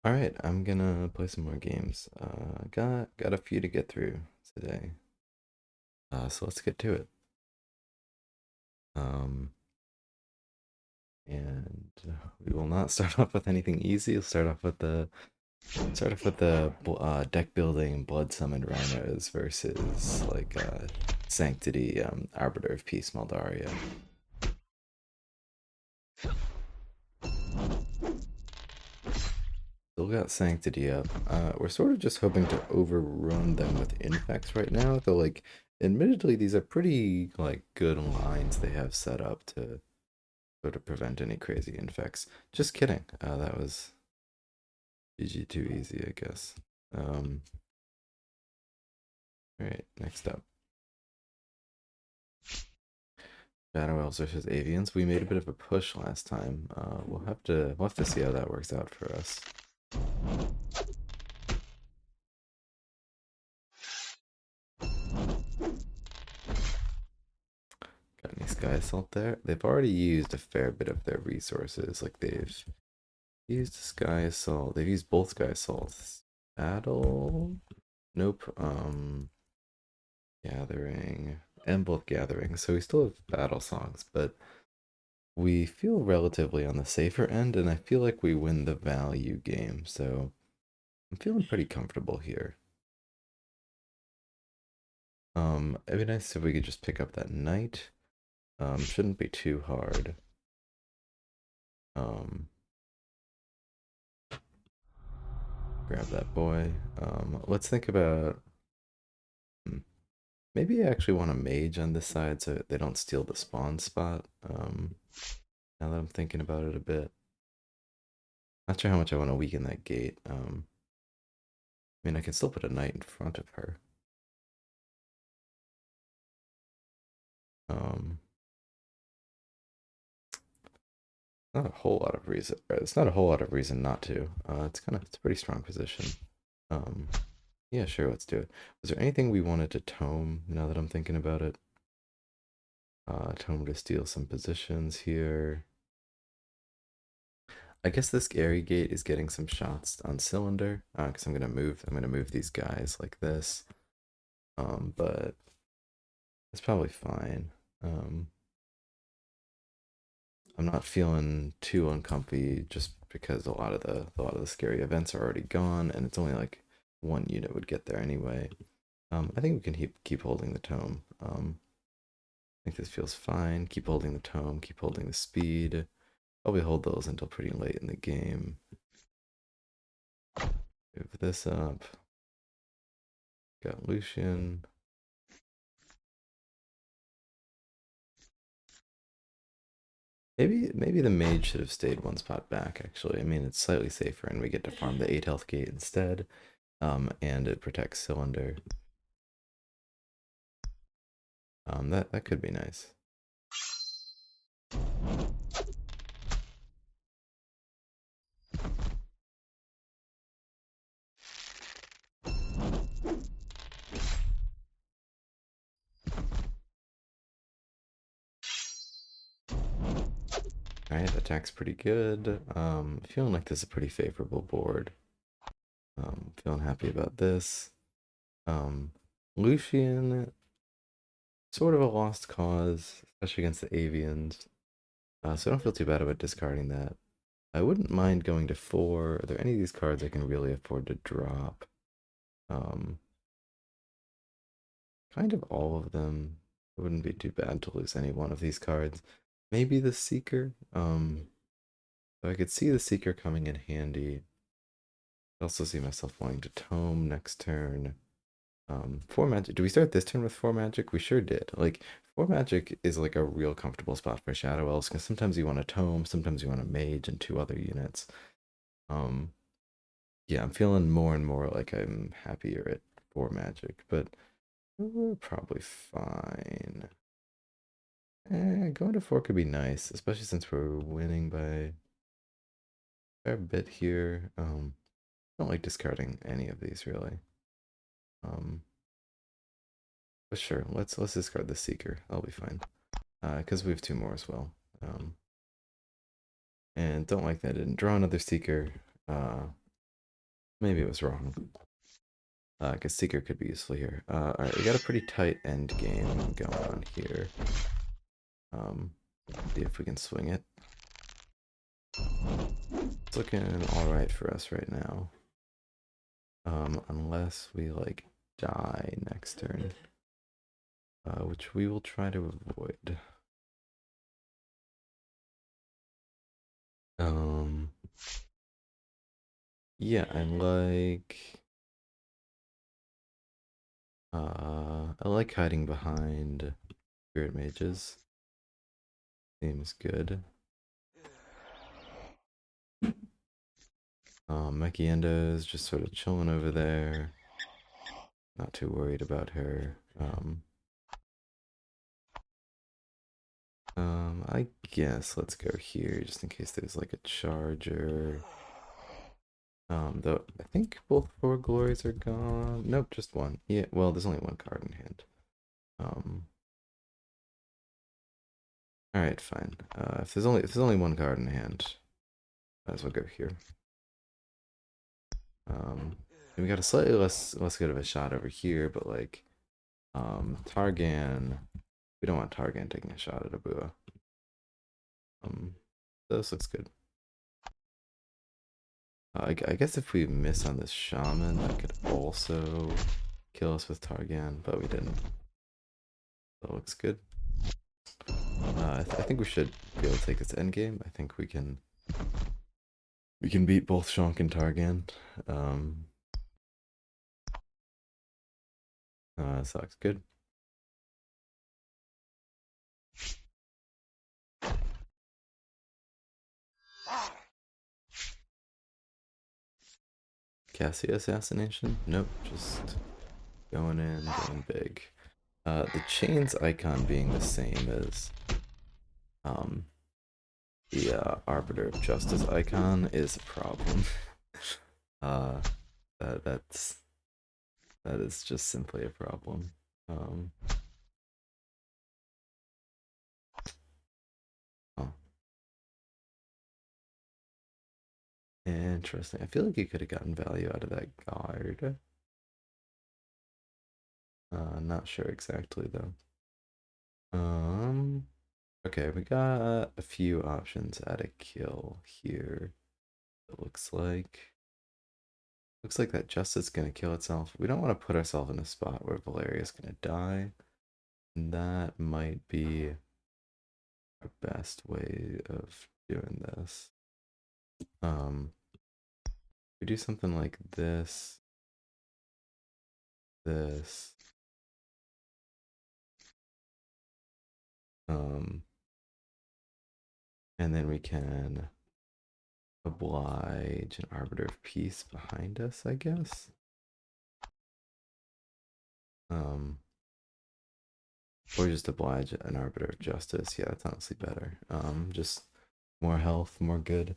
All right, I'm gonna play some more games. Got a few to get through today. So let's get to it. Um, and we will not start off with anything easy. We'll start off with the deck building blood summoned rhinos versus Sanctity Arbiter of Peace Maldaria. Still got Sanctity up. We're sort of just hoping to overrun them with infects right now, though admittedly these are pretty good lines they have set up to sort of prevent any crazy infects. Just kidding. That was GG too easy, I guess. Alright, next up. Shadow Elves versus Avians. We made a bit of a push last time. We'll have to see how that works out for us. Got any Sky Assault there? They've already used a fair bit of their resources. Like they've used Sky Assault. They've used both Sky Assaults. Battle? Nope. Gathering. And both Gathering. So we still have Battle Songs, but we feel relatively on the safer end, and I feel like we win the value game, so I'm feeling pretty comfortable here. It'd be nice if we could just pick up that knight. Shouldn't be too hard. Um, Grab that boy. Let's think about hmm, maybe I actually want a mage on this side so they don't steal the spawn spot. Now that I'm thinking about it a bit. Not sure how much I want to weaken that gate. I mean, I can still put a knight in front of her. Um, Not a whole lot of reason. It's not a whole lot of reason not to. It's a pretty strong position. Um, yeah, sure, let's do it. Was there anything we wanted to tome now that I'm thinking about it? Tome to steal some positions here. I guess this Scary Gate is getting some shots on Cylinder, because I'm gonna move these guys like this. But it's probably fine. Um, I'm not feeling too uncomfy just because a lot of the scary events are already gone, and it's only like one unit would get there anyway. I think we can keep holding the tome. I think this feels fine. Keep holding the tome. Keep holding the speed. Probably hold those until pretty late in the game. Move this up. Got Lucian. Maybe the mage should have stayed one spot back. Actually, I mean it's slightly safer, and we get to farm the 8 health gate instead. And it protects Cylinder. That could be nice. Alright, attack's pretty good. Feeling like this is a pretty favorable board. Feeling happy about this. Um, Lucian, sort of a lost cause, especially against the Avians. So I don't feel too bad about discarding that. I wouldn't mind going to 4. Are there any of these cards I can really afford to drop? Um, Kind of all of them. It wouldn't be too bad to lose any one of these cards. Maybe the Seeker. So I could see the Seeker coming in handy. I also see myself wanting to tome next turn. 4 magic. Do we start this turn with 4 magic? We sure did. Like 4 magic is like a real comfortable spot for Shadow Elves because sometimes you want a tome, sometimes you want a mage and 2 other units. Um, yeah, I'm feeling more and more like I'm happier at 4 magic, but we're probably fine. Going to 4 could be nice, especially since we're winning by a fair bit here. Don't like discarding any of these really. Um, but sure, let's discard the Seeker. That'll be fine. Because we have 2 more as well. And don't like that I didn't draw another Seeker. Maybe it was wrong. Because Seeker could be useful here. Alright, we got a pretty tight end game going on here. See if we can swing it. It's looking alright for us right now. Unless we, like, die next turn. Which we will try to avoid. Yeah, I like hiding behind spirit mages. Seems good. Mekiendo is just sort of chilling over there. Not too worried about her. I guess let's go here just in case there's like a charger. Though I think both four glories are gone. Nope, just one. Yeah, well, there's only one card in hand. All right, fine. If there's only one card in hand, might as well go here. And we got a slightly less good of a shot over here, but like, Targan, we don't want Targan taking a shot at Abua. This looks good. I guess if we miss on this shaman, that could also kill us with Targan, but we didn't. That looks good. I think we should be able to take this endgame. I think we can beat both Shank and Targan. So looks good. Cassia assassination? Nope, just going in, going big. The chains icon being the same as the Arbiter of Justice icon is a problem. That is just simply a problem. Oh. Interesting. I feel like you could have gotten value out of that guard. Not sure exactly though. Okay, we got a few options at a kill here. It looks like that Justice is gonna kill itself. We don't want to put ourselves in a spot where Valeria's gonna die. And that might be our best way of doing this. We do something like this. And then we can oblige an Arbiter of Peace behind us, I guess. Or just oblige an Arbiter of Justice. Yeah, that's honestly better. Just more health, more good.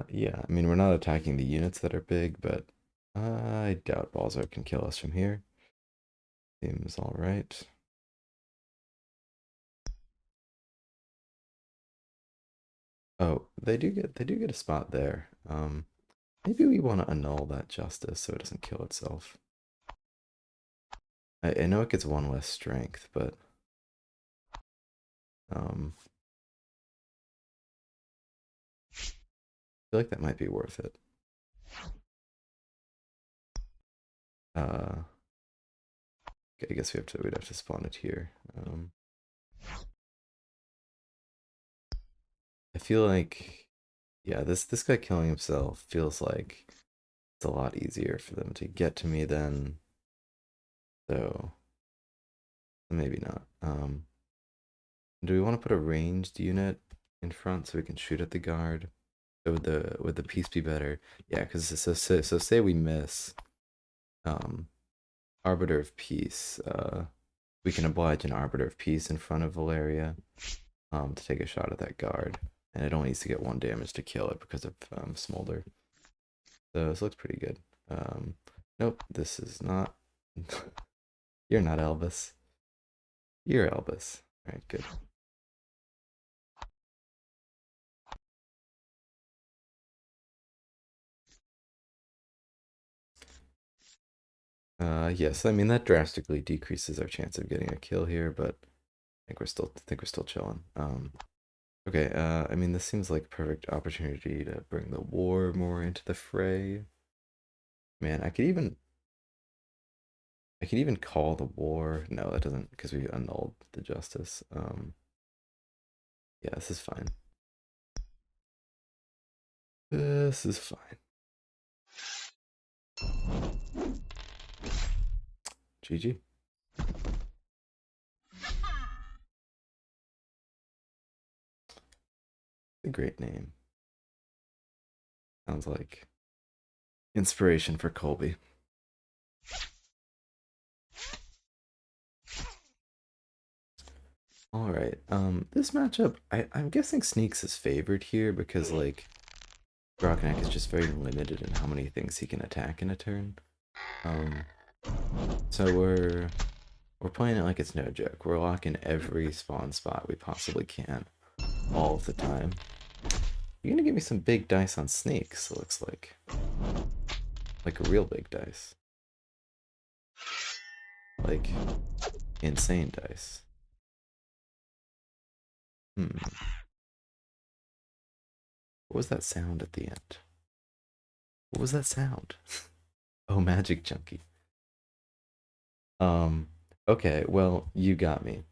Yeah, I mean, we're not attacking the units that are big, but I doubt Balzar can kill us from here. Seems alright. Oh, they do get a spot there. Maybe we want to annul that Justice so it doesn't kill itself. I know it gets one less strength, but I feel like that might be worth it. I guess we'd have to spawn it here. I feel like, yeah, this guy killing himself feels like it's a lot easier for them to get to me then. So maybe not. Do we want to put a ranged unit in front so we can shoot at the guard? So would the piece be better? Yeah, because so say we miss Arbiter of Peace. We can oblige an Arbiter of Peace in front of Valeria to take a shot at that guard. And it only needs to get 1 damage to kill it because of Smolder. So this looks pretty good. Nope, this is not. You're not Elvis. You're Elvis. Alright, good. Yes, I mean that drastically decreases our chance of getting a kill here, but I think we're still chilling. Okay, I mean this seems like a perfect opportunity to bring the war more into the fray. Man, I could even call the war. No, that doesn't, because we annulled the justice. Yeah, this is fine. This is fine. GG. A great name. Sounds like inspiration for Colby. All right. This matchup, I'm guessing Sneaks is favored here because like Grognak is just very limited in how many things he can attack in a turn. Um, so we're playing it like it's no joke. We're locking every spawn spot we possibly can, all of the time. You're gonna give me some big dice on Sneaks. It looks like a real big dice, like insane dice. Hmm. What was that sound at the end? What was that sound? Oh, Magic Junkie. Um, okay, well, you got me.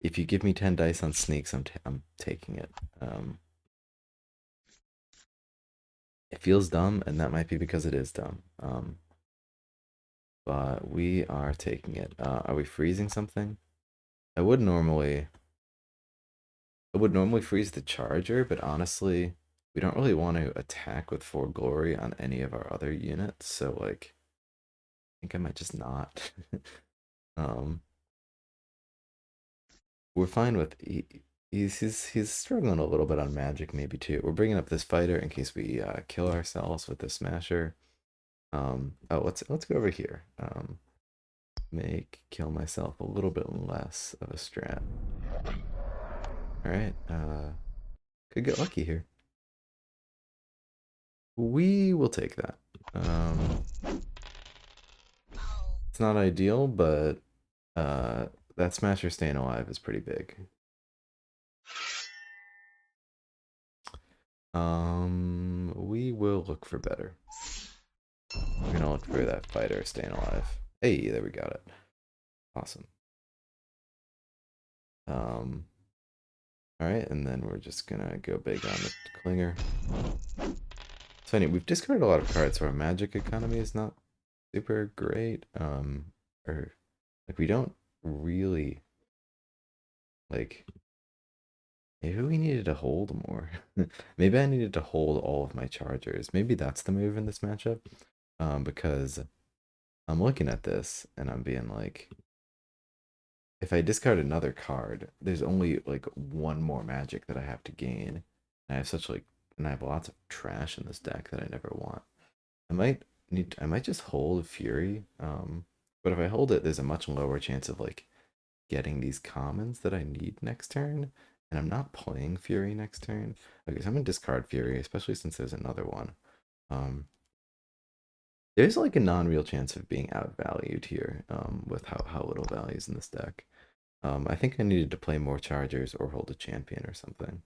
If you give me 10 dice on Sneaks, I'm taking it. It feels dumb, and that might be because it is dumb. But we are taking it. Are we freezing something? I would normally I would normally freeze the charger, but honestly, we don't really want to attack with 4 glory on any of our other units, so like I think I might just not. um we're fine with he's struggling a little bit on magic maybe too. We're bringing up this fighter in case we kill ourselves with the smasher. Oh, let's go over here. Make kill myself a little bit less of a strat. All right. Could get lucky here. We will take that. It's not ideal, but that smasher staying alive is pretty big. We will look for better. We're gonna look for that fighter staying alive. Hey, there we got it. Awesome. Um, all right, and then we're just gonna go big on the Klinger. It's funny, we've discarded a lot of cards, so our magic economy is not super great. Or like we don't really like. Maybe we needed to hold more. Maybe I needed to hold all of my chargers. Maybe that's the move in this matchup. Because I'm looking at this and I'm being like, if I discard another card, there's only like one more magic that I have to gain. And I have such like, and I have lots of trash in this deck that I never want. I might just hold Fury. But if I hold it, there's a much lower chance of like getting these commons that I need next turn. And I'm not playing Fury next turn. Okay, so I'm gonna discard Fury, especially since there's another one. Um, there's like a non-real chance of being outvalued here, with how little value is in this deck. I think I needed to play more chargers or hold a champion or something.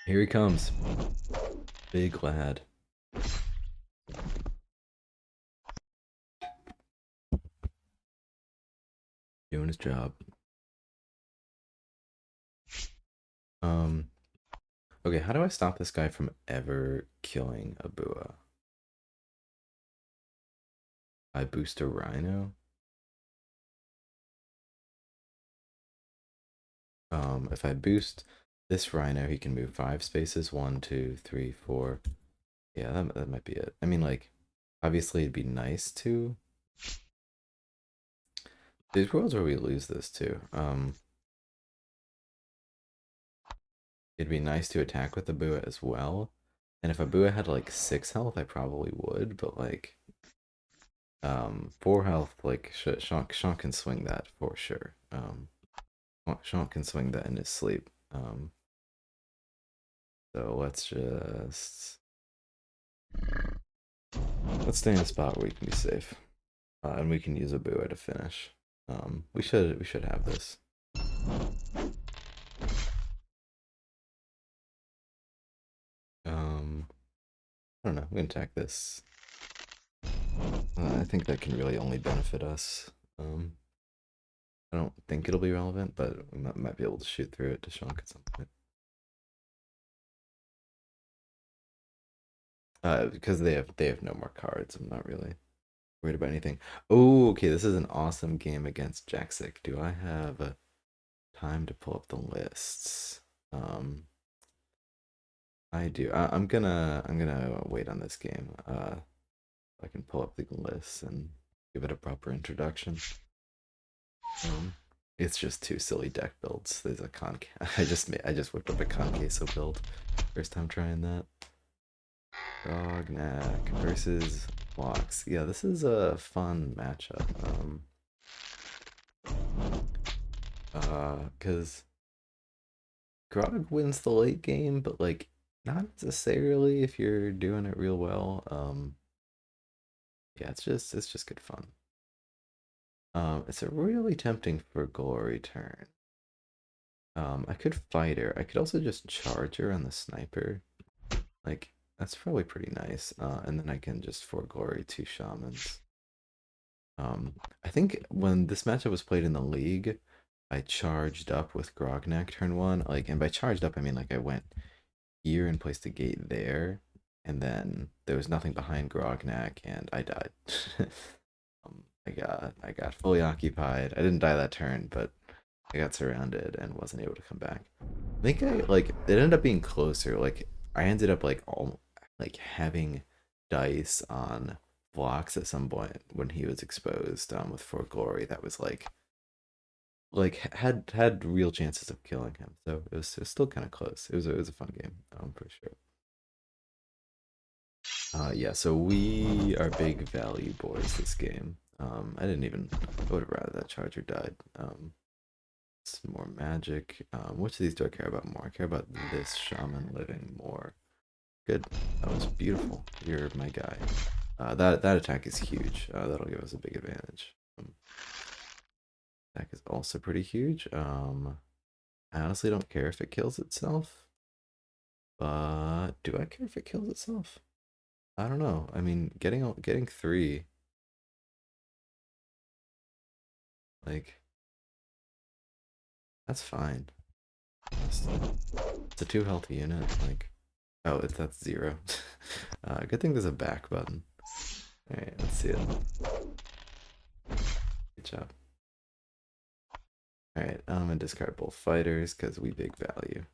Here he comes. Big lad. Doing his job. Um, okay, how do I stop this guy from ever killing a Bua? I boost a Rhino? If I boost this Rhino, he can move 5 spaces. 1, 2, 3, 4. Yeah, that might be it. I mean, like, obviously it'd be nice to. There's worlds where we lose this too. It'd be nice to attack with the Bua as well. And if a Bua had like 6 health, I probably would, but like 4 health, like Sean can swing that for sure. Sean can swing that in his sleep. So let's stay in a spot where we can be safe. And we can use a Bua to finish. We should have this. I don't know. We can attack this. I think that can really only benefit us. I don't think it'll be relevant, but we might be able to shoot through it to Shonk at some point. Because they have no more cards. I'm not really worried about anything. Oh, okay. This is an awesome game against Jaxic. Do I have time to pull up the lists? I do. I'm gonna wait on this game. I can pull up the lists and give it a proper introduction. It's just two silly deck builds. There's a I just whipped up a Conqueso build. First time trying that. Grognak versus Blocks. Yeah, this is a fun matchup. Because Grog wins the late game, but like not necessarily if you're doing it real well. Yeah, it's just good fun. It's a really tempting for glory turn. I could fight her. I could also just charge her on the sniper. Like, that's probably pretty nice. And then I can just for glory 2 shamans. I think when this matchup was played in the league, I charged up with Grognak turn 1. Like, and by charged up, I mean like I went here and placed a gate there, and then there was nothing behind Grognak, and I died. I got fully occupied. I didn't die that turn, but I got surrounded and wasn't able to come back. I think it ended up being closer. Like I ended up like having dice on Blocks at some point when he was exposed with For Glory that was like had real chances of killing him. So it was still kind of close. It was a fun game for sure. Yeah, so we are big value boys this game. I would have rather that charger died. It's more magic. Which of these do I care about more? I care about this shaman living more. Good. That was beautiful. You're my guy. That attack is huge. That'll give us a big advantage. Attack is also pretty huge. I honestly don't care if it kills itself. But do I care if it kills itself? I don't know. I mean, getting 3, like, that's fine. It's a 2 health unit. Like, oh, that's 0. Good thing there's a back button. All right, let's see it. Good job. All right, I'm gonna discard both fighters because we big value.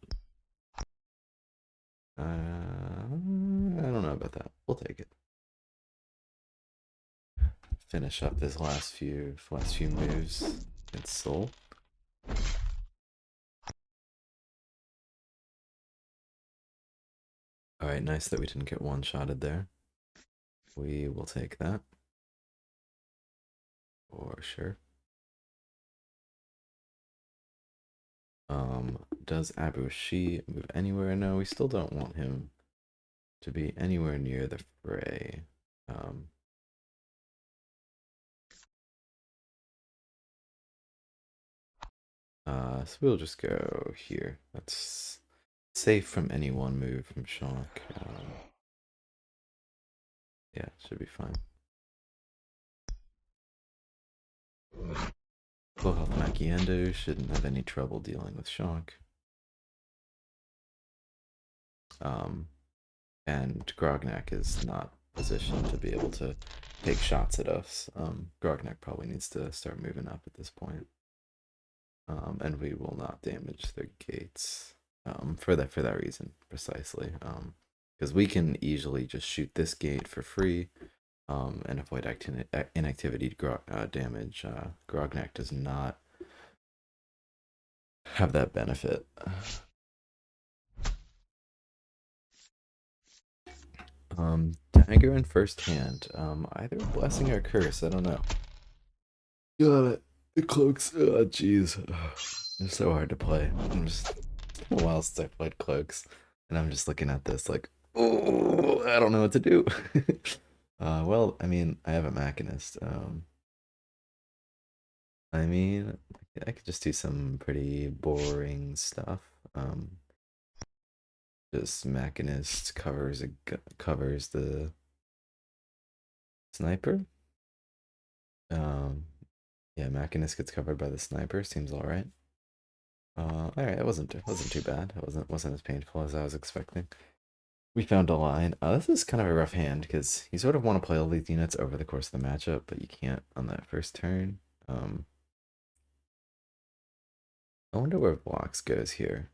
I don't know about that. We'll take it. Finish up this last few moves. It's Soul. All right, nice that we didn't get one-shotted there. We will take that. For sure. Does Abushi move anywhere? No, we still don't want him to be anywhere near the fray. So we'll just go here. That's safe from any one move from Shock. Yeah, should be fine. Full health Machiendo shouldn't have any trouble dealing with Shock. And Grognak is not positioned to be able to take shots at us. Grognak probably needs to start moving up at this point. And we will not damage the gates for that reason precisely. Because we can easily just shoot this gate for free and avoid inactivity damage. Grognak does not have that benefit. Dagger in first hand. Either blessing or curse. I don't know. Got it. The cloaks. Oh, jeez. They're so hard to play. It's been a while since I played cloaks. And I'm just looking at this like, oh, I don't know what to do. Well, I mean, I have a Machinist. I mean, I could just do some pretty boring stuff. Just Machinist covers the sniper. Um, yeah, Machinist gets covered by the sniper. Seems all right. All right, it wasn't too bad. It wasn't as painful as I was expecting. We found a line. This is kind of a rough hand because you sort of want to play all these units over the course of the matchup, but you can't on that first turn. I wonder where blocks goes here.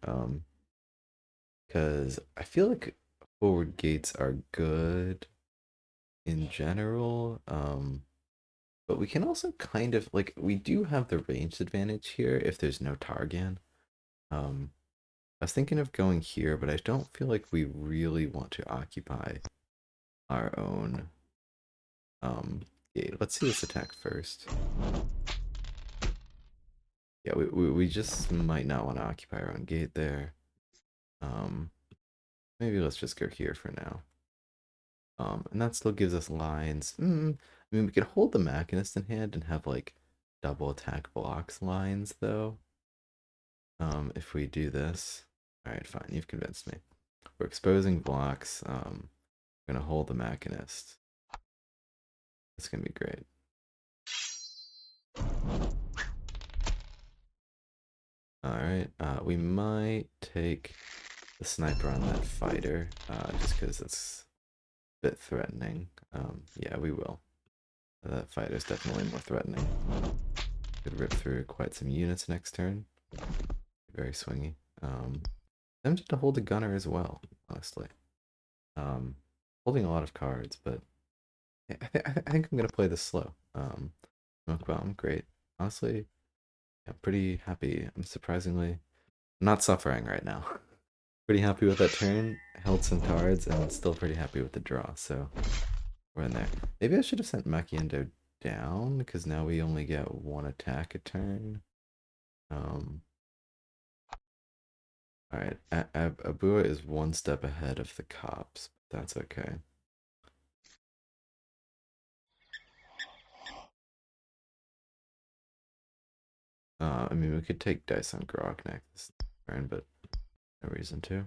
Because I feel like forward gates are good in general. But we can also kind of like we do have the range advantage here if there's no Targan. Um, I was thinking of going here, but I don't feel like we really want to occupy our own gate. Let's see this attack first. Yeah, we just might not want to occupy our own gate there. Um, Maybe let's just go here for now. And that still gives us lines. I mean, we could hold the Machinist in hand and have like double attack blocks lines though. If we do this. All right, fine. You've convinced me. We're exposing blocks. We're gonna hold the Machinist. It's gonna be great. All right. We might take the sniper on that fighter, just because it's a bit threatening. Yeah, we will. That fighter's definitely more threatening. Could rip through quite some units next turn. Very swingy. Tempted to hold a gunner as well, honestly. Holding a lot of cards, but I think I'm gonna play this slow. Smoke bomb, great. Honestly, I'm pretty happy. I'm surprisingly not suffering right now. Pretty happy with that turn. Held some cards and still pretty happy with the draw. So we're in there. Maybe I should have sent Machiendo down because now we only get one attack a turn. All right, Abua is one step ahead of the cops. But that's okay. I mean, we could take dice on Grognak this turn, but no reason to.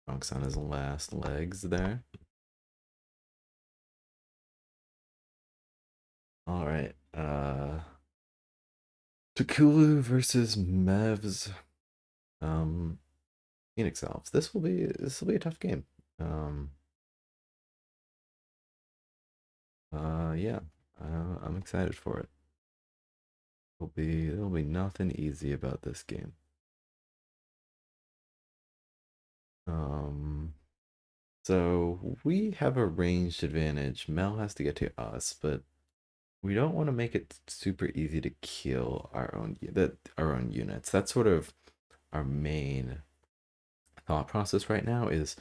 Gronk's on his last legs there. All right, Takulu versus Mevs. Phoenix Elves. This will be a tough game. Yeah, I'm excited for it. There'll be nothing easy about this game. So we have a ranged advantage. Mel has to get to us, but we don't want to make it super easy to kill our own units. That's sort of our main thought process right now is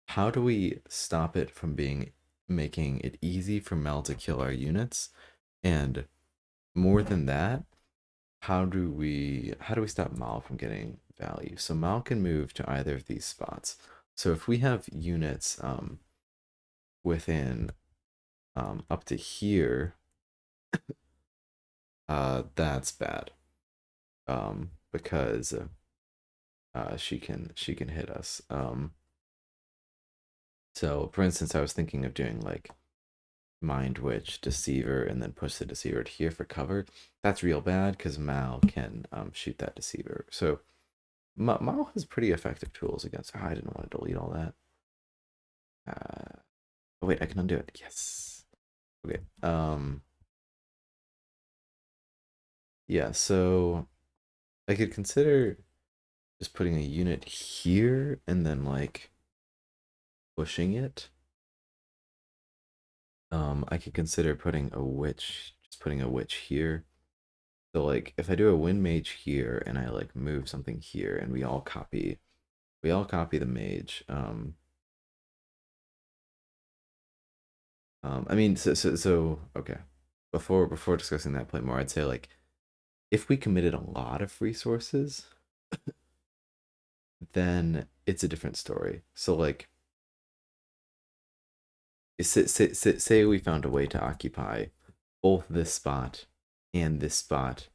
how do we stop it from making it easy for Mel to kill our units? And more than that, how do we stop Mal from getting value? So Mal can move to either of these spots. So if we have units within up to here, that's bad. Because she can hit us. So for instance, I was thinking of doing like Mind Witch, Deceiver, and then push the Deceiver to here for cover. That's real bad because Mal can shoot that Deceiver. So Mal has pretty effective tools against. Oh, I didn't want to delete all that. Oh wait, I can undo it. Yes. Okay. Yeah. So I could consider just putting a unit here and then like pushing it. I could consider putting a witch, just putting a witch here. So like if I do a wind mage here and I like move something here and we all copy the mage. I mean, so okay. Before discussing that play more, I'd say like if we committed a lot of resources, then it's a different story. So like, say we found a way to occupy both this spot and this spot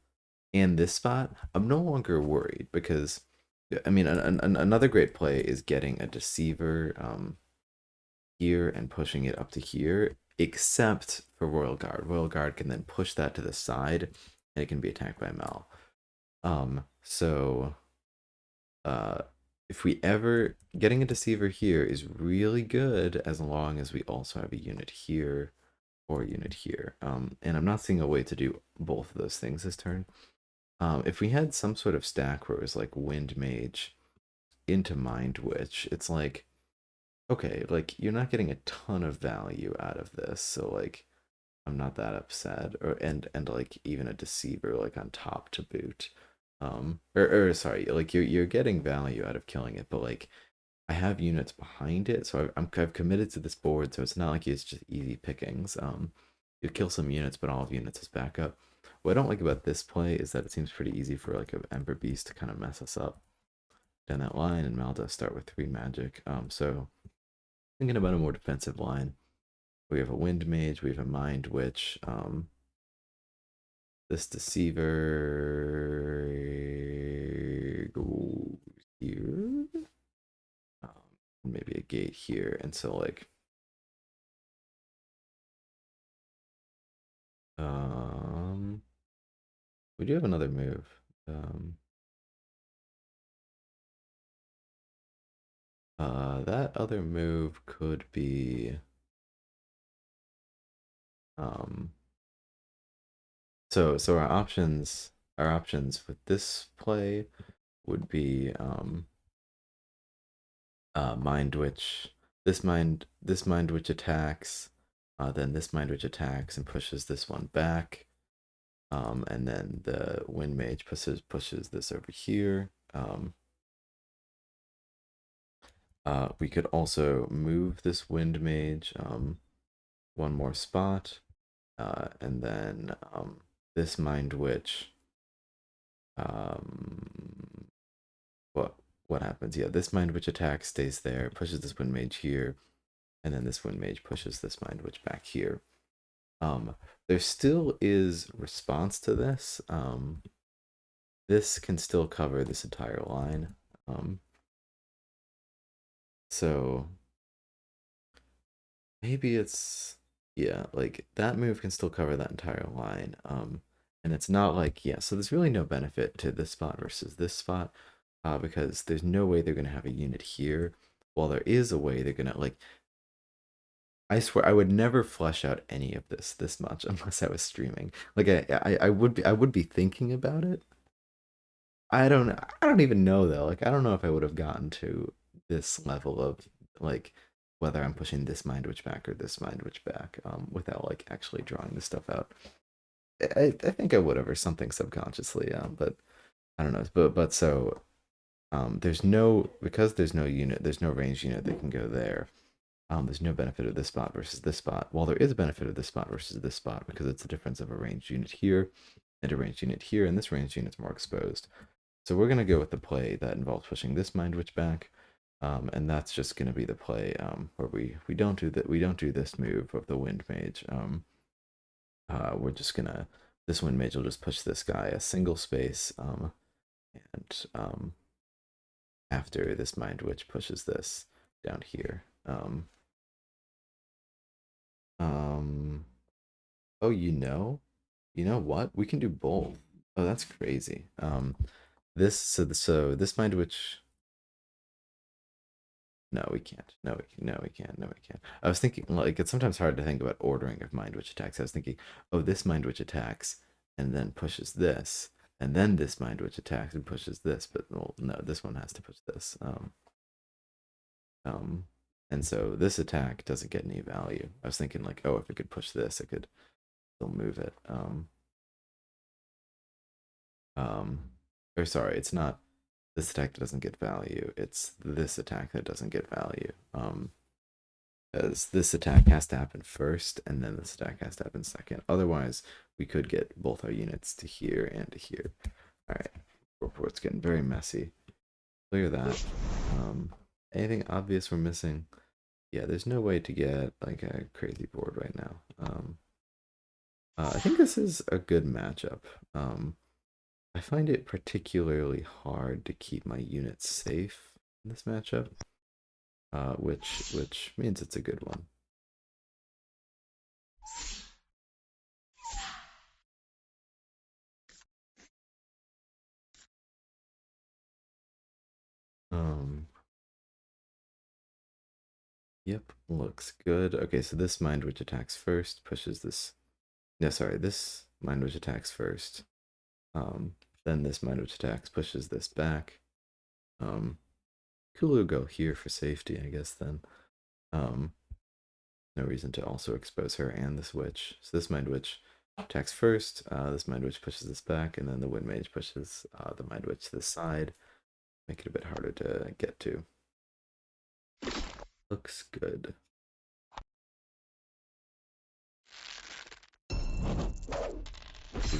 and this spot, I'm no longer worried because I mean, another great play is getting a deceiver here and pushing it up to here, except for Royal Guard. Royal Guard can then push that to the side and it can be attacked by Mel. So uh if we ever getting a deceiver here is really good as long as we also have a unit here or a unit here. And I'm not seeing a way to do both of those things this turn. If we had some sort of stack where it was like Wind Mage into Mind Witch, it's like, okay, like you're not getting a ton of value out of this, so like I'm not that upset. Or and like even a deceiver like on top to boot. Or sorry, like you're getting value out of killing it, but like I have units behind it, so I've committed to this board, so it's not like it's just easy pickings. You kill some units, but all of units is backup. What I don't like about this play is that it seems pretty easy for like an Ember Beast to kind of mess us up down that line, and Mal does start with 3 magic. So thinking about a more defensive line, we have a Wind Mage, we have a Mind Witch. This Deceiver goes here. Maybe a gate here, and so like Um, we do have another move. Um, that other move could be um. So our options with this play would be Mind Witch. This Mind Witch attacks, then this Mind Witch attacks and pushes this one back. And then the Wind Mage pushes this over here. We could also move this Wind Mage one more spot, and then this Mind Witch. Um, what what happens? Yeah, this Mind Witch attack stays there, pushes this Wind Mage here, and then this Wind Mage pushes this Mind Witch back here. Um, there still is response to this. This can still cover this entire line. Um, so maybe it's yeah, like that move can still cover that entire line. And it's not like yeah, so there's really no benefit to this spot versus this spot, because there's no way they're gonna have a unit here. While there is a way they're gonna like I swear I would never flesh out any of this much unless I was streaming. Like I would be thinking about it. I don't even know though. Like I don't know if I would have gotten to this level of like whether I'm pushing this Mind Witch back or this Mind Witch back without like actually drawing this stuff out. I think I would have or something subconsciously, but I don't know. But so there's no because there's no range unit that can go there. There's no benefit of this spot versus this spot. While there is a benefit of this spot versus this spot because it's a difference of a ranged unit here and a ranged unit here, and this ranged unit's more exposed. So we're gonna go with the play that involves pushing this Mind Witch back, and that's just gonna be the play where we don't do that. We don't do this move of the Wind Mage. We're just gonna this Wind Mage will just push this guy a single space, and after this Mind Witch pushes this down here. Um, oh, you know what? We can do both. Oh, that's crazy. So this Mind Witch. No, we can't. No, we can't. No, we can't. I was thinking, like, it's sometimes hard to think about ordering of Mind Witch attacks. I was thinking, oh, this Mind Witch attacks and then pushes this, and then this Mind Witch attacks and pushes this. But well, no, this one has to push this. Um, and so this attack doesn't get any value. I was thinking, like, oh, if it could push this, it could still move it. Um, or sorry, it's not this attack that doesn't get value. It's this attack that doesn't get value. Because this attack has to happen first, and then this attack has to happen second. Otherwise, we could get both our units to here and to here. Alright, report's getting very messy. Clear that. Anything obvious we're missing? Yeah, there's no way to get like a crazy board right now. I think this is a good matchup. I find it particularly hard to keep my units safe in this matchup, which means it's a good one. Yep, looks good. Okay, so this Mind Witch attacks first, pushes this. No, sorry, this Mind Witch attacks first. Then this Mind Witch attacks, pushes this back. Kulu go here for safety, I guess. Then, no reason to also expose her and this witch. So this Mind Witch attacks first. This Mind Witch pushes this back, and then the Wind Mage pushes the Mind Witch to the side, make it a bit harder to get to. Looks good.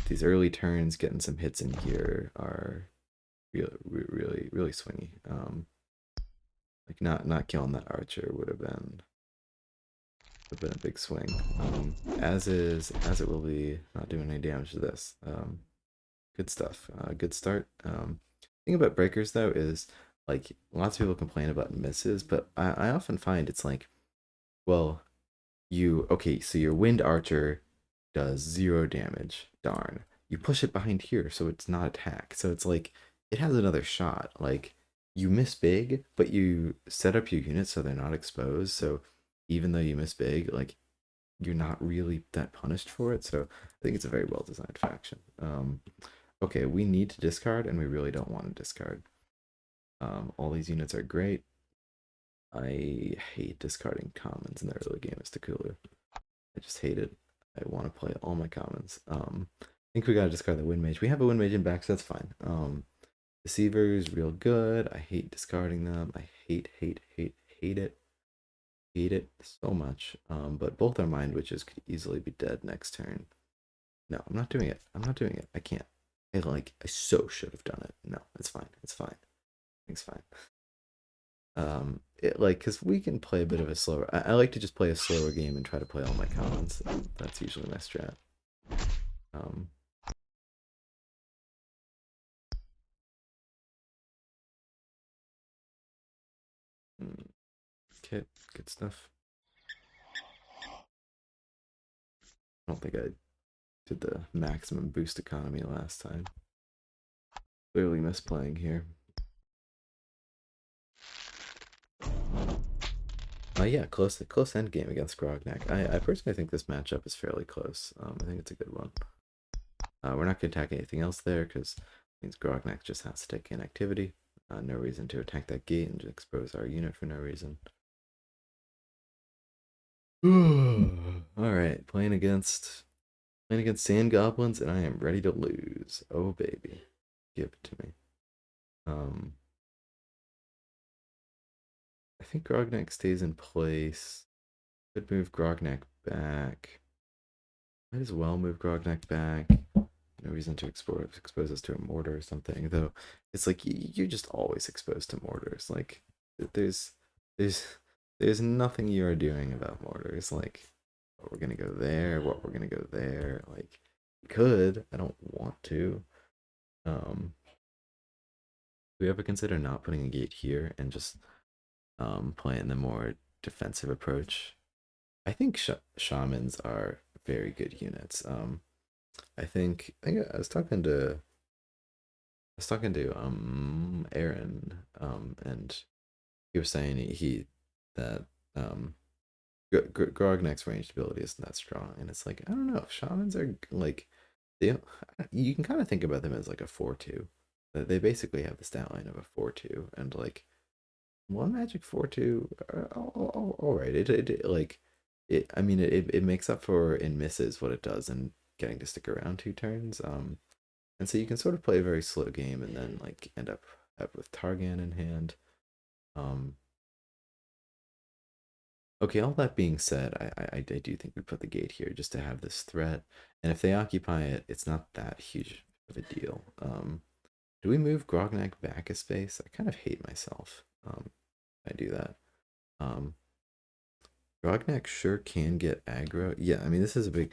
These early turns, getting some hits in here are really swingy. Like not killing that archer would have been a big swing. As it will be, not doing any damage to this. Good stuff. Good start. Thing about breakers though is like lots of people complain about misses, but I often find it's like, well, so your wind archer does 0 damage. Darn. You push it behind here, so it's not attack. So it's like it has another shot. Like you miss big, but you set up your units so they're not exposed. So even though you miss big, like you're not really that punished for it. So I think it's a very well designed faction. Okay, we need to discard, and we really don't want to discard. All these units are great. I hate discarding commons in the early game as Takulu. I just hate it. I want to play all my commons. I think we gotta discard the Wind Mage. We have a Wind Mage in back, so that's fine. Deceiver is real good. I hate discarding them. I hate it. Hate it so much. But both our Mind Witches could easily be dead next turn. No, I'm not doing it. I'm not doing it. I can't. I so should have done it. No, it's fine. It's fine. It's fine. Because we can play a bit of a slower. I like to just play a slower game and try to play all my commons. That's usually my strat. Um, okay, good stuff. I don't think I did the maximum boost economy last time. Clearly misplaying here. Yeah, close end game against Grognak. I personally think this matchup is fairly close. I think it's a good one. We're not going to attack anything else there because it means Grognak just has to take inactivity. No reason to attack that gate and expose our unit for no reason. Alright, playing against sand goblins, and I am ready to lose. Oh baby. Give it to me. I think Grognak stays in place. Could move Grognak back. Might as well move Grognak back. No reason to expose us to a mortar or something, though. It's like you're just always exposed to mortars. Like there's there's there's nothing you are doing about mortars. Like what we're gonna go there, what we're gonna go there. Like we could. I don't want to. Do we ever consider not putting a gate here and just playing the more defensive approach? I think shamans are very good units. I think I was talking to Aaron and he was saying that Grognak's ranged ability isn't that strong, and it's like I don't know if shamans are like they you can kind of think about them as like a 4-2. They basically have the stat line of a 4-2, and like one magic 4-2, all right. I mean, it makes up for in misses what it does in getting to stick around 2 turns. And so you can sort of play a very slow game and then like end up with Targan in hand. Um, Okay, all that being said, I do think we put the gate here just to have this threat. And if they occupy it, it's not that huge of a deal. Do we move Grognak back a space? I kind of hate myself. I do that. Um, Grognak sure can get aggro. Yeah, I mean, this is a big...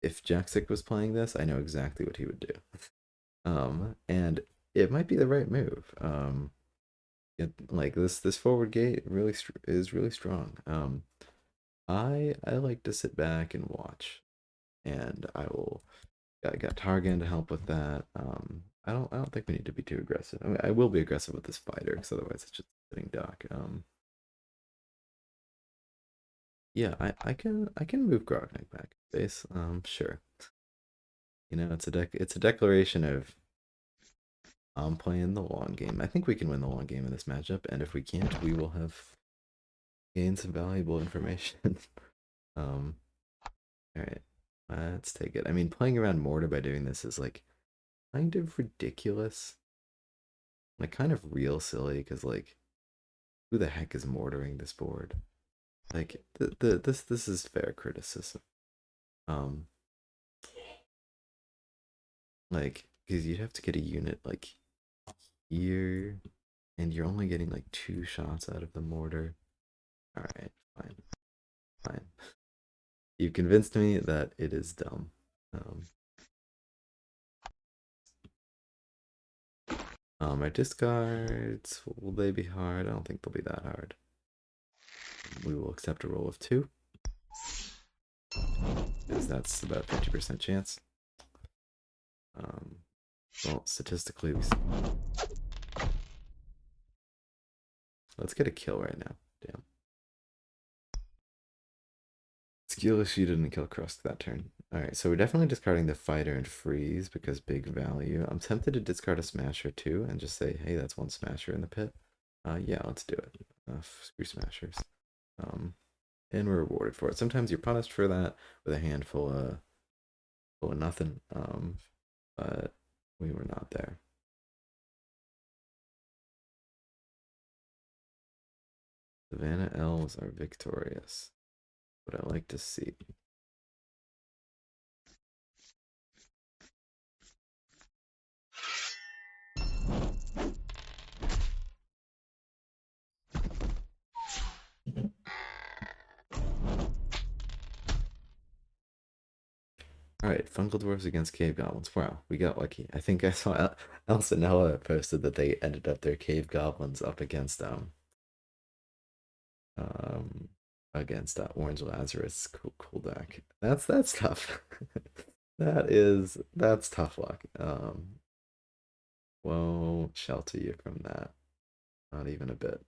If Jaxic was playing this, I know exactly what he would do. And it might be the right move. Like this forward gate really is really strong. I like to sit back and watch, and I got Targan to help with that. I don't think we need to be too aggressive. I mean, I will be aggressive with this fighter because otherwise it's just sitting duck. Yeah, I can move Grognak back base. Sure. You know, it's a declaration of I'm playing the long game. I think we can win the long game in this matchup, and if we can't, we will have gained some valuable information. All right, let's take it. I mean, playing around Mortar by doing this is like kind of ridiculous, like kind of real silly, because like, who the heck is mortaring this board? Like, this is fair criticism. Um, like, because you'd have to get a unit like here, and you're only getting like 2 shots out of the mortar. All right, fine, fine. You've convinced me that it is dumb. My discards, will they be hard? I don't think they'll be that hard. We will accept a roll of 2, because that's about 50% chance. Well, statistically, let's get a kill right now. Damn. Skill issue didn't kill Krusk that turn. Alright, so we're definitely discarding the fighter and freeze because big value. I'm tempted to discard a smasher too and just say, hey, that's 1 smasher in the pit. Yeah, let's do it. Screw smashers. And we're rewarded for it. Sometimes you're punished for that with a handful full of nothing. But we were not there. Savannah Elves are victorious. What I like to see. Alright, Fungal Dwarves against Cave Goblins. Wow, we got lucky. I think I saw Elsanella posted that they ended up their Cave Goblins up against um against Orange Lazarus. Cool deck. That's tough. That's tough luck. Won't shelter you from that. Not even a bit.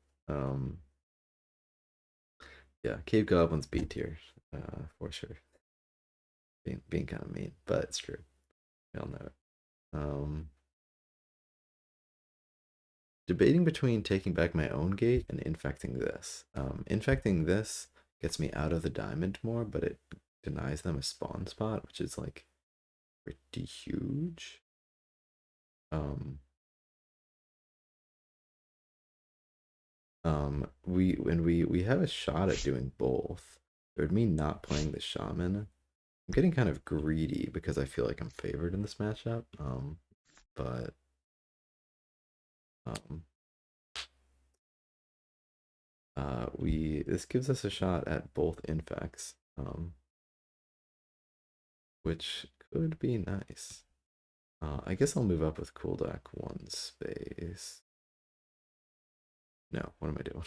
Yeah, Cave Goblins B tier, for sure. Being kind of mean, but it's true. We all know it. Debating between taking back my own gate and infecting this. Infecting this gets me out of the diamond more, but it denies them a spawn spot, which is like pretty huge. We have a shot at doing both. It would mean not playing the shaman. I'm getting kind of greedy because I feel like I'm favored in this matchup. But this gives us a shot at both infects, which could be nice. I guess I'll move up with Cool Deck 1 space. No, what am I doing?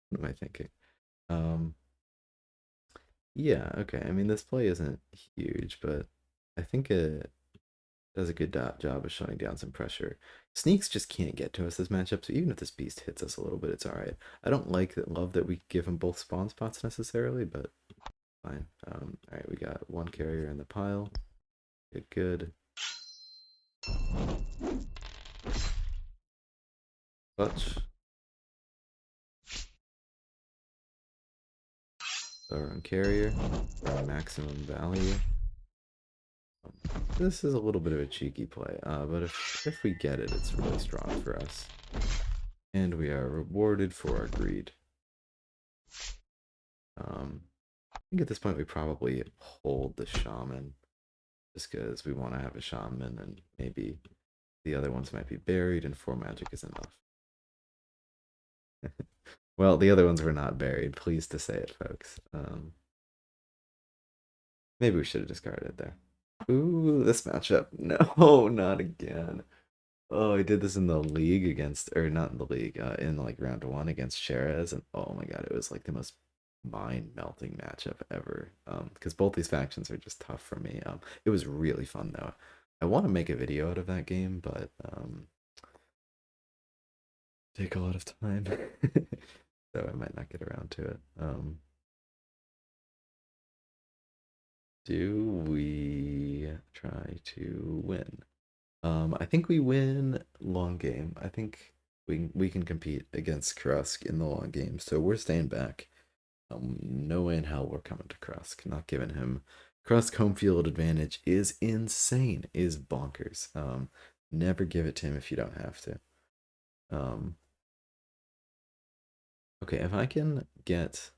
What am I thinking? Yeah, okay. I mean, this play isn't huge, but I think it does a good job of shutting down some pressure. Sneaks just can't get to us this matchup, so even if this beast hits us a little bit, it's alright. I don't love that we give him both spawn spots necessarily, but fine. Alright, we got 1 carrier in the pile. Good. Clutch. Our own carrier. Maximum value. This is a little bit of a cheeky play, but if we get it, it's really strong for us. And we are rewarded for our greed. I think at this point we probably hold the shaman just because we want to have a shaman and maybe the other ones might be buried and 4 magic is enough. Well, the other ones were not buried. Pleased to say it, folks. Maybe we should have discarded it there. Ooh, this matchup. No, not again. Oh, I did this in the league against, or not in the league, in like round 1 against Sherez, and oh my god, it was like the most mind-melting matchup ever. Because both these factions are just tough for me. It was really fun though. I want to make a video out of that game, but take a lot of time, so I might not get around to it. Do we try to win? I think we win long game. I think we can compete against Krusk in the long game. So we're staying back. No way in hell we're coming to Krusk. Not giving him Krusk home field advantage is insane. Is bonkers. Never give it to him if you don't have to. Okay, if I can get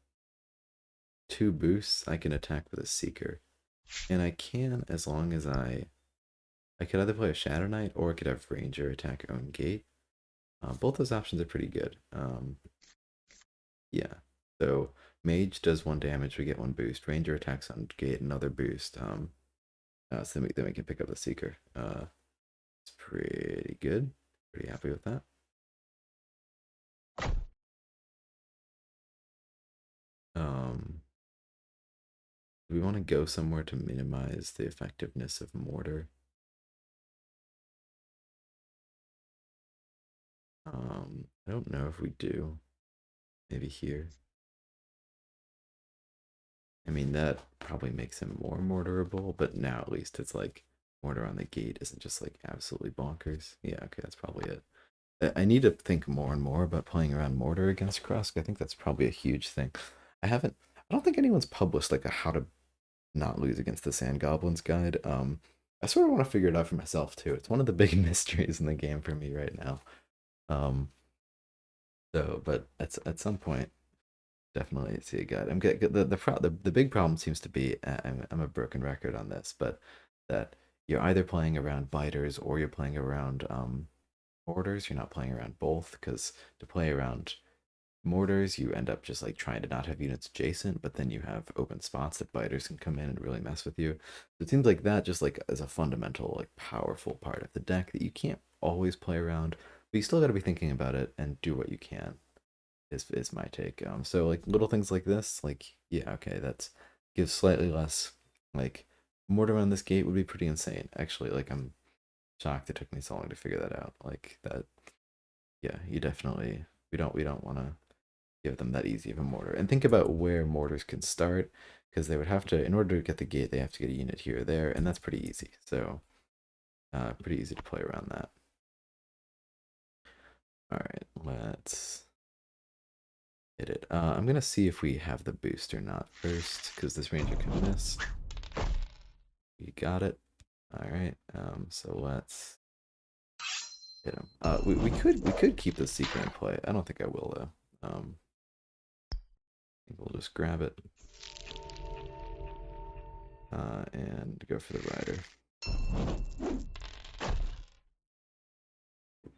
2 boosts, I can attack with a Seeker. And I can as long as I could either play a Shadow Knight or I could have Ranger attack own gate. Both those options are pretty good. Yeah. So Mage does 1 damage, we get 1 boost. Ranger attacks on gate, another boost. So then we can pick up the Seeker. It's pretty good. Pretty happy with that. Do we want to go somewhere to minimize the effectiveness of Mortar? I don't know if we do. Maybe here. I mean, that probably makes him more mortarable, but now at least it's like mortar on the gate isn't just like absolutely bonkers. Yeah, okay, that's probably it. I need to think more and more about playing around mortar against Krusk. I think that's probably a huge thing. I don't think anyone's published like a how to not lose against the Sand Goblins guide. I sort of want to figure it out for myself too. It's one of the big mysteries in the game for me right now. Um, but at some point, definitely see a guide. I'm get the big problem seems to be I'm a broken record on this, but that you're either playing around biters or you're playing around mortars. You're not playing around both because to play around mortars, you end up just like trying to not have units adjacent, but then you have open spots that biters can come in and really mess with you. So it seems like that just like is a fundamental like powerful part of the deck that you can't always play around, but you still got to be thinking about it and do what you can. Is my take. So like little things like this, like yeah, okay, that's gives slightly less. Like mortar on this gate would be pretty insane. Actually, like I'm shocked it took me so long to figure that out. Like that, yeah, you definitely we don't want to give them that easy of a mortar. And think about where mortars can start, because they would have to, in order to get the gate, they have to get a unit here or there, and that's pretty easy. So, pretty easy to play around that. All right, let's hit it. I'm gonna see if we have the boost or not first, because this ranger can miss. You got it. All right. So let's hit him. We could keep the Seeker in play. I don't think I will though. I think we'll just grab it. And go for the rider.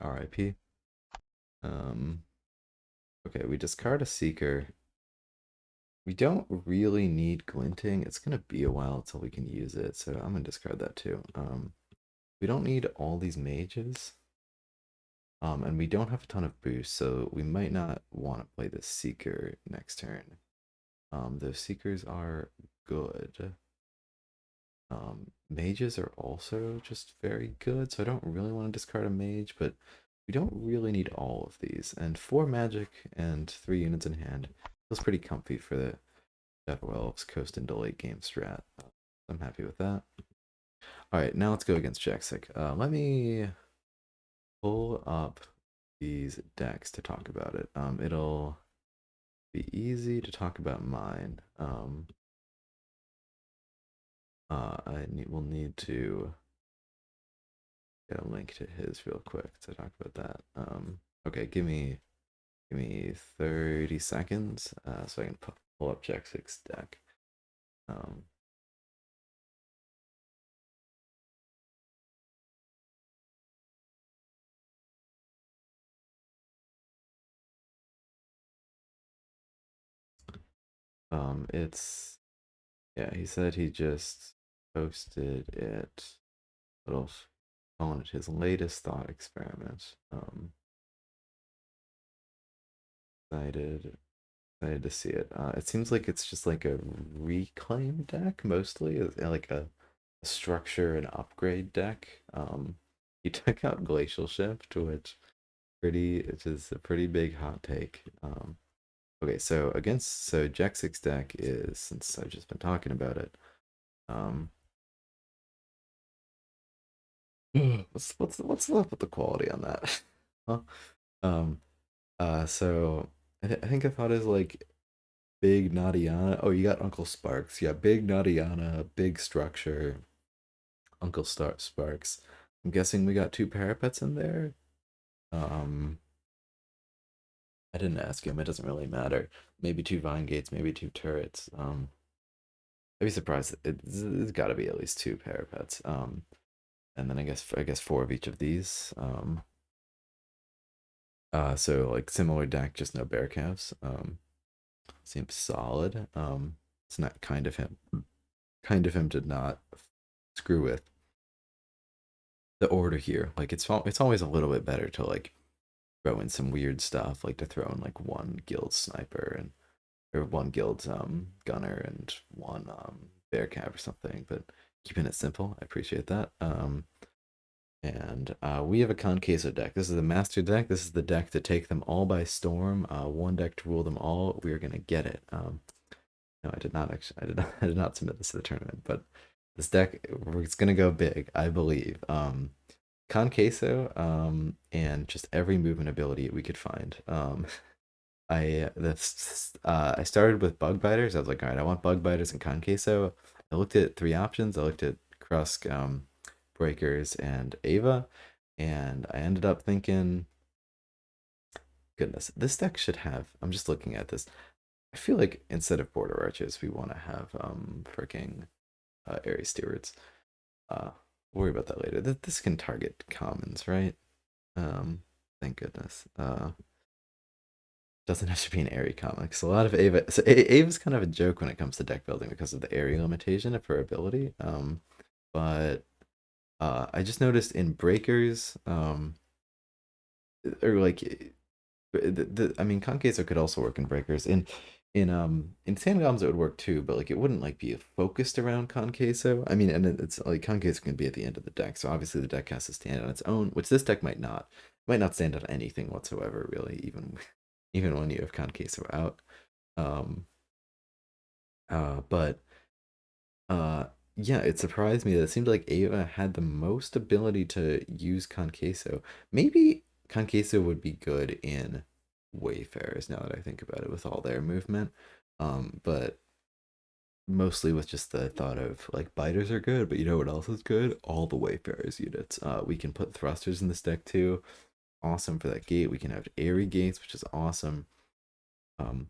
RIP. Okay, we discard a Seeker. We don't really need Glinting. It's gonna be a while until we can use it, so I'm gonna discard that too. We don't need all these mages. And we don't have a ton of boost, so we might not want to play the Seeker next turn. Those Seekers are good. Mages are also just very good, so I don't really want to discard a mage, but we don't really need all of these. And 4 magic and 3 units in hand feels pretty comfy for the Shadow Elves coast into late game strat. I'm happy with that. Alright, now let's go against Jaxic. Let me pull up these decks to talk about it. It'll be easy to talk about mine. We'll need to get a link to his real quick to talk about that. Okay, give me 30 seconds so I can pull up Jack 6 deck. Um, it's yeah, he said he just posted it, little calling it his latest thought experiment. Excited, excited to see it. It seems like it's just like a reclaim deck mostly, like a structure and upgrade deck. He took out Glacial Shift, which is a pretty big hot take. Okay, so Jack 6 deck is, since I've just been talking about it, um, what's up with the quality on that? Huh? Um, so I think I thought is like Big Nadiana. Oh, you got Uncle Sparks. Yeah, Big Nadiana, big structure, Uncle Sparks. I'm guessing we got two parapets in there. Um, I didn't ask him. It doesn't really matter. Maybe two vine gates, maybe two turrets. I'd be surprised. It's got to be at least two parapets. And then I guess four of each of these. So like similar deck, just no bear calves. Seems solid. It's not kind of him to not screw with the order here. Like it's always a little bit better to like throw in some weird stuff, like to throw in like one guild sniper and or one guild gunner and one bear cab or something. But keeping it simple, I appreciate that. And we have a Conqueso deck. This is the master deck. This is the deck to take them all by storm. One deck to rule them all. We are gonna get it. No, I did not actually. I did not. I did not submit this to the tournament. But this deck, it's gonna go big, I believe. Conqueso, and just every movement ability we could find. I started with bug biters. I was like, all right, I want bug biters and Conqueso. I looked at three options. I looked at Krusk, Breakers, and Ava, and I ended up thinking, goodness, this deck should have. I'm just looking at this. I feel like instead of Border Archers, we want to have freaking Ares Stewards. Uh, we'll worry about that later. This can target commons, right? Thank goodness. Doesn't have to be an Airy comic. So a lot of Ava. So Ava's kind of a joke when it comes to deck building because of the Airy limitation of her ability. But I just noticed in Breakers, or like I mean, Conqueso could also work in Breakers. In Sandgolems it would work too, but like it wouldn't like be focused around Conqueso. I mean, and it's like Conqueso can be at the end of the deck, so obviously the deck has to stand on its own, which this deck might not. Might not stand on anything whatsoever, really, even when you have Conqueso out. Um, but uh, yeah, it surprised me that it seemed like Ava had the most ability to use Conqueso. Maybe Conqueso would be good in Wayfarers now that I think about it with all their movement. But mostly with just the thought of like biters are good, but you know what else is good? All the Wayfarers units. We can put thrusters in this deck too. Awesome for that gate. We can have airy gates, which is awesome. Um,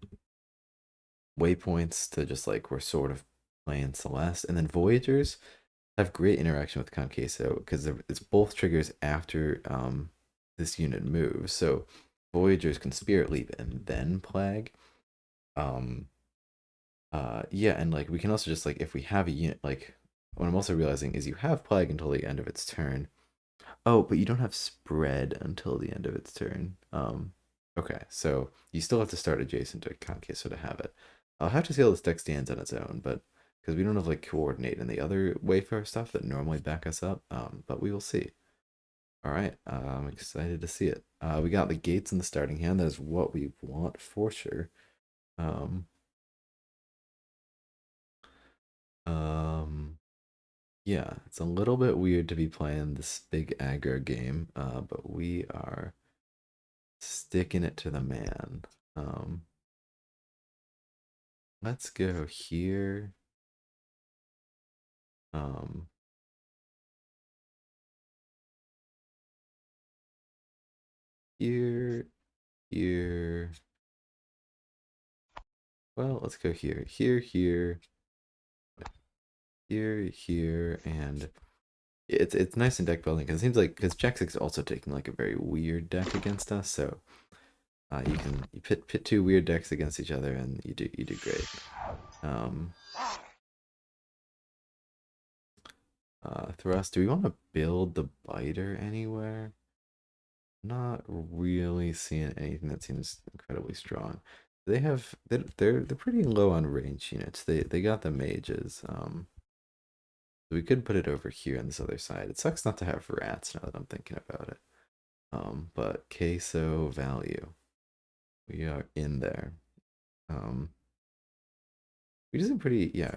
Waypoints to just like we're sort of playing Celeste, and then Voyagers have great interaction with Conqueso because it's both triggers after this unit moves. So Voyagers can Spirit Leap and then Plague. Um, yeah, and like we can also just like if we have a unit like what I'm also realizing is you have Plague until the end of its turn. Oh, but you don't have Spread until the end of its turn. Okay, so you still have to start adjacent to Conquesto to have it. I'll have to see how this deck stands on its own, but because we don't have like Coordinate and the other Wayfarer stuff that normally back us up, but we will see. All right, I'm excited to see it. We got the gates in the starting hand. That is what we want for sure. Um, um, yeah, it's a little bit weird to be playing this big aggro game, but we are sticking it to the man. Um, let's go here. Um, here, here, well, let's go here, here, and it's nice in deck building because it seems like because Jack 6 is also taking like a very weird deck against us, so you pit two weird decks against each other and you do great. Um, Thrust. Do we want to build the biter anywhere? Not really seeing anything that seems incredibly strong. They're pretty low on range units. They got the mages. So we could put it over here on this other side. It sucks not to have rats now that I'm thinking about it. But queso value. We are in there. We did some pretty, yeah.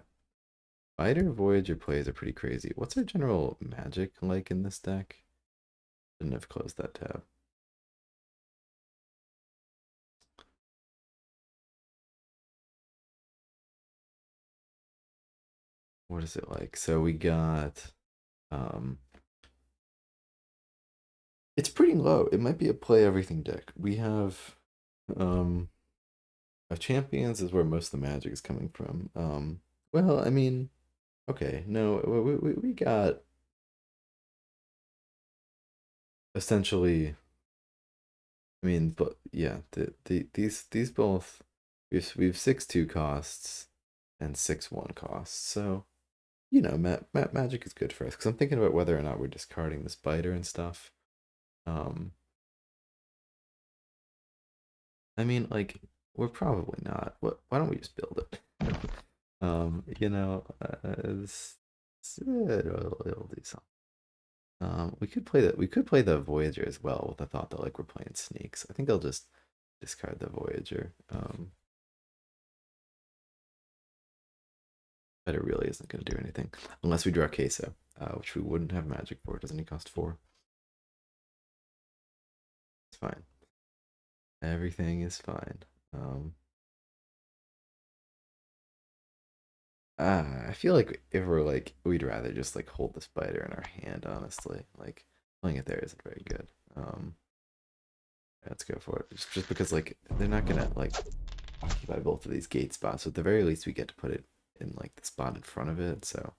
Biter Voyager plays are pretty crazy. What's our general magic like in this deck? Shouldn't have closed that tab. What is it like? So we got um it's pretty low. It might be a play everything deck. We have um our champions is where most of the magic is coming from. Well, I mean, okay, no, we got essentially I mean, but yeah, these both we've 6/2 costs and 6/1 costs. So, you know, magic is good for us because I'm thinking about whether or not we're discarding this biter and stuff. Um, I mean, like we're probably not. What? Why don't we just build it? You know, it'll do something. We could play that. We could play the Voyager as well with the thought that like we're playing sneaks. I think I'll just discard the Voyager. But it really isn't going to do anything unless we draw queso, which we wouldn't have magic for. Doesn't he cost 4? It's fine. Everything is fine. Um, I feel like if we're like, we'd rather just like hold the spider in our hand. Honestly, like playing it there isn't very good. Um, let's go for it. Just because like they're not gonna like occupy both of these gate spots. So at the very least, we get to put it in like the spot in front of it. So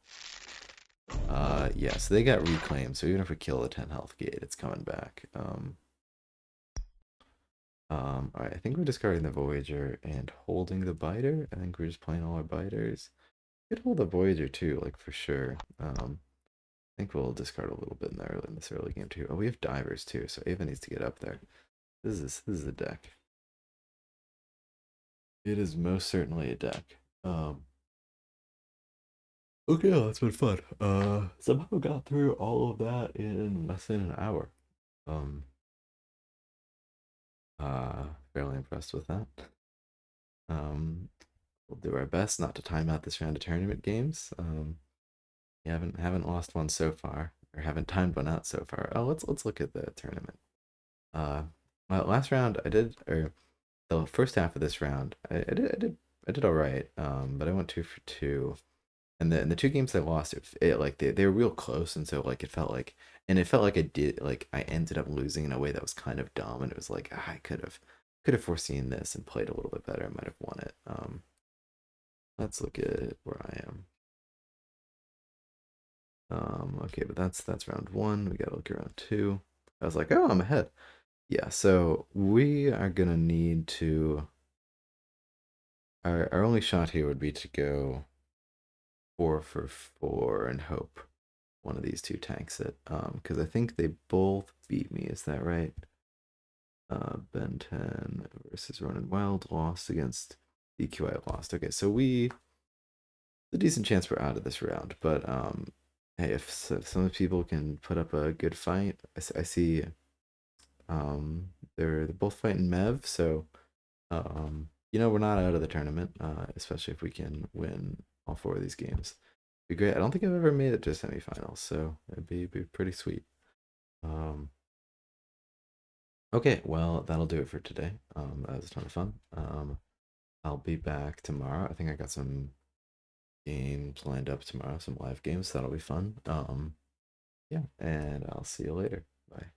yeah, so they got reclaimed. So even if we kill the 10 health gate, it's coming back. All right, I think we're discarding the Voyager and holding the biter. I think we're just playing all our biters. Could hold the Voyager too, like for sure. I think we'll discard a little bit in this early game too. Oh, we have divers too, so Ava needs to get up there. This is a deck. It is most certainly a deck. Okay, that's been fun. Somehow got through all of that in less than an hour. Um, Fairly impressed with that. Um, we'll do our best not to time out this round of tournament games. We haven't lost one so far, or haven't timed one out so far. Oh, let's look at the tournament. Uh, well, last round I did, or the first half of this round I did all right. But I went 2 for 2, and the two games I lost, it like they were real close, and so like it felt like I ended up losing in a way that was kind of dumb, and it was like I could have foreseen this and played a little bit better. I might have won it. Let's look at where I am. Okay, but that's round 1. We gotta look at round 2. I was like, oh, I'm ahead. Yeah, so we are gonna need to. Our only shot here would be to go 4 for 4 and hope one of these two tanks it. Because I think they both beat me. Is that right? Ben 10 versus Ronan Wild lost against DQI lost. Okay, so a decent chance we're out of this round, but hey, if some people can put up a good fight, I see they're both fighting Mev, so you know we're not out of the tournament, especially if we can win all 4 of these games. Be great. I don't think I've ever made it to semifinals, so it'd be pretty sweet. Um, okay, well that'll do it for today. That was a ton of fun. I'll be back tomorrow. I think I got some games lined up tomorrow, some live games. That'll be fun. Yeah, and I'll see you later. Bye.